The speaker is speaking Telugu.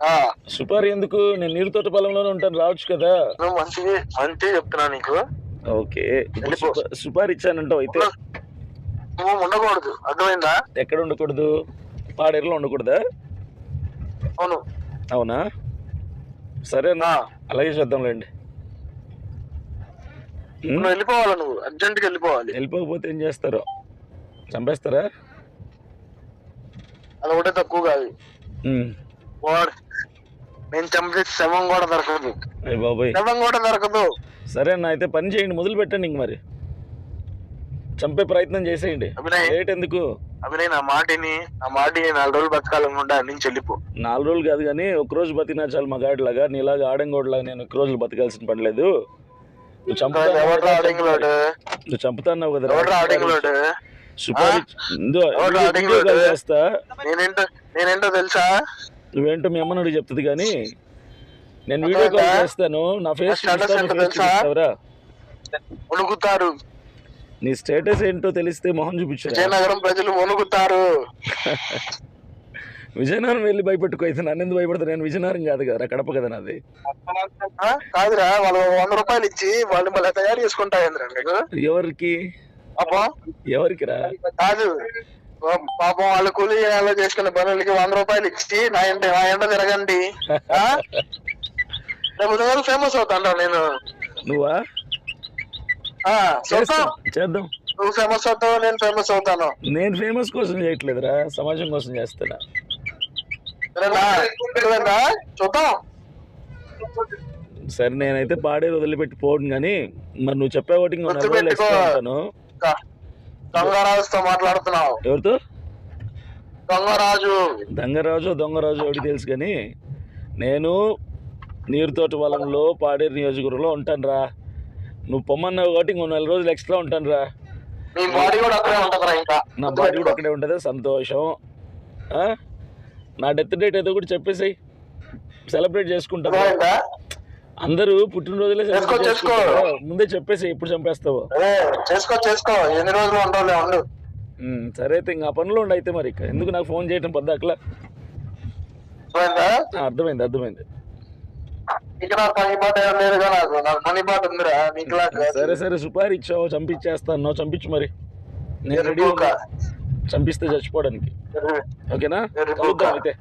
ఆ, సుపారీ ఎందుకు? నేను నీరు తోట పొలంలోనే ఉంటాను, రావచ్చు కదా. నువ్వు మంచి చెప్తున్నా నీకు. ఓకే, ఇప్పుడు వెళ్ళిపో. సుపారీ ఇచ్చానంటావు అయితే. నువ్వు ఉండకూడదు, అర్థమైందా? ఎక్కడ ఉండకూడదు? పాడేరులో ఉండకూడదా? అవును. అవునా? సరేనా, అలాగే చేద్దాంలేండి. నువ్వు వెళ్ళిపోవాలి, నువ్వు అర్జెంట్గా వెళ్ళిపోవాలి. వెళ్ళిపోకపోతే ఏం చేస్తారో? చంపేస్తారా? అది ఒకటే తక్కువ కాదు. వాడు నేను చంపే శవం కూడా దొరకదు. అయ్య బాబోయ్, శవం కూడా దొరకదు. సరేనా, అయితే పని చేయండి, మొదలు పెట్టండి ఇంక మరి. చంపే ప్రయత్నం చేసేయండి, లేట్ ఎందుకు? అభినయ్ నా మాటిని 4 రోజులు బతకాలనుకుంటా నుంచి వెళ్ళిపో. 4 రోజులు కాదు కానీ ఒక్క రోజు బతికినా చాలు మా గాడిలాగా. నీలాగా ఆడంగోడ్లాగా నేను 1 రోజులు బతకాల్సిన పని లేదు. నువ్వు చంపుతాన్నావు కదా సుపారీ. చేస్తా. నేనేంటో తెలుసా? నువ్వేంటో మీ అమ్మనుడికి చెప్తుంది కానీ నేను వీడియో కాల్ చేస్తాను. నా ఫేస్ చూపిస్తావరా? వణుకుతారు. నీ స్టేటస్ ఏంటో తెలిస్తే మొహం చూపించు. విజయనగరం ప్రజలు వణుకుతారు. విజయనగరం వెళ్ళి భయపెట్టుకో. అయితే నన్ను ఎందుకు భయపడతా? నేను విజయనగరం కాదు కదా, కడప కదా నాది. కాదురా, వాళ్ళు 100 రూపాయలు ఇచ్చి వాళ్ళు మళ్ళీ తయారు చేసుకుంటా. ఎవరికి? ఎవరికి రా? కాదు, పాపం వాళ్ళ కూలి చేసుకునే పనులకి 100 రూపాయలు ఇచ్చి నా ఎండ తిరగండి. రేపు ఫేమస్ అవుతాను నేను. నువ్వా? చేద్దాం. నువ్వు ఫేమస్ అవుతావు, నేను ఫేమస్ అవుతాను. నేను ఫేమస్ కోసం చేయట్లేదురా, సమాజం కోసం చేస్తున్నా. చూద్దాం. సరే, నేనైతే పాడేరు వదిలిపెట్టి పోను కానీ మరి నువ్వు చెప్పే ఓటింగ్ ఉంటాను. దొంగరాజుతో మాట్లాడుతున్నావు. ఎవరితో? దొంగరాజు ఒకటి తెలుసు కానీ నేను నీరుతోట పొలంలో పాడేరు నియోజకవర్గంలో ఉంటాను రా. నువ్వు పొమ్మన్నావు కాబట్టి ఇంకో 4 రోజులు ఎక్స్ట్రా ఉంటాను రా. నా బాడీ కూడా అక్కడే ఉంటది. సంతోషం. నా డెత్ డేట్ ఏదో కూడా చెప్పేసి సెలబ్రేట్ చేసుకుంటాను. అందరూ పుట్టినరోజులే ముందే చెప్పేసి ఎప్పుడు చంపేస్తావో. చేసుకో. ఎన్ని రోజులు ఉండవు. సరే అయితే ఇంకా పనులు ఉండి అయితే మరి ఎందుకు నాకు ఫోన్ చేయటం పద్దాకలా? అర్థమైంది. సరే సుపారీ ఇచ్చావు, చంపించేస్తాను. చంపించు మరి, నేను రెడీ. చంపిస్తే చచ్చిపోవడానికి. ఓకేనా? కలుద్దాం అయితే.